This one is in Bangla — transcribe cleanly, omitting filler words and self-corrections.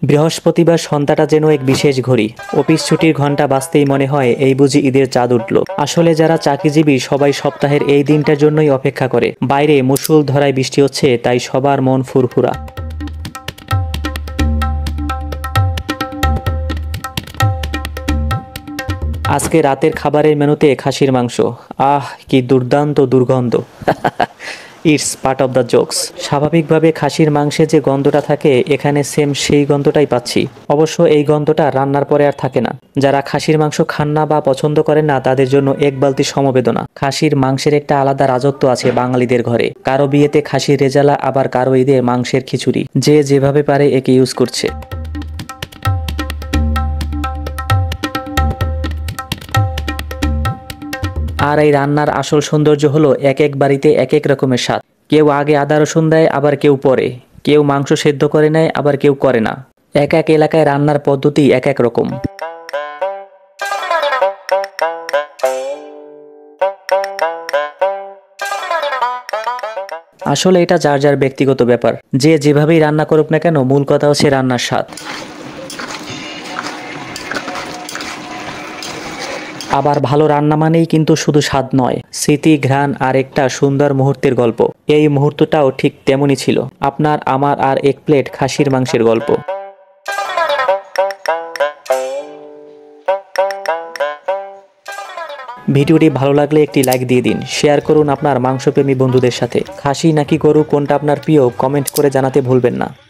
বৃহস্পতিবার সন্ধ্যাটা যেন এক বিশেষ ঘড়ি। অফিস ছুটির ঘন্টা বাজতেই মনে হয় এই বুঝি ঈদের চাঁদ উঠল। আসলে যারা চাকরিজীবী সবাই সপ্তাহের এই দিনটার জন্যই অপেক্ষা করে। বাইরে মুষল ধরায় বৃষ্টি হচ্ছে, তাই সবার মন ফুরফুরা। আজকে রাতের খাবারের মেনুতে খাসির মাংস। আহ, কি দুর্দান্ত দুর্গন্ধ! It's part of the jokes. স্বাভাবিকভাবে খাসির মাংসে যে গন্ধটা থাকে, এখানে সেম সেই গন্ধটাই পাচ্ছি। অবশ্য এই গন্ধটা রান্নার পরে আর থাকে না। যারা খাসির মাংস খান না বা পছন্দ করেন না, তাদের জন্য এক বালতি সমবেদনা। খাসির মাংসের একটা আলাদা রাজত্ব আছে বাঙালিদের ঘরে। কারো বিয়েতে খাসির রেজালা, আবার কারো ঈদে মাংসের খিচুড়ি। যে যেভাবে পারে একে ইউজ করছে। আর এই রান্নার আসল সৌন্দর্য হলো এক এক বাড়িতে এক এক রকমের স্বাদ। কেউ আগে আদা রসুন দেয়, আবার কেউ পরে। কেউ মাংস সেদ্ধ করে নেয়, আবার কেউ করে না। এক এক এলাকায় রান্নার পদ্ধতি এক এক রকম। আসলে এটা যার যার ব্যক্তিগত ব্যাপার। যে যেভাবেই রান্না করুক না কেন, মূল কথা হচ্ছে রান্নার স্বাদ। আবার ভালো রান্না মানেই কিন্তু শুধু স্বাদ নয়, স্মৃতি, ঘ্রাণ আর একটা সুন্দর মুহূর্তের গল্প। এই মুহূর্তটাও ঠিক তেমনই ছিল আপনার, আমার আর এক প্লেট খাসির মাংসের গল্প। ভিডিওটি ভালো লাগলে একটি লাইক দিয়ে দিন, শেয়ার করুন আপনার মাংসপ্রেমী বন্ধুদের সাথে। খাসি নাকি গরু কোনটা আপনার প্রিয়, কমেন্ট করে জানাতে ভুলবেন না।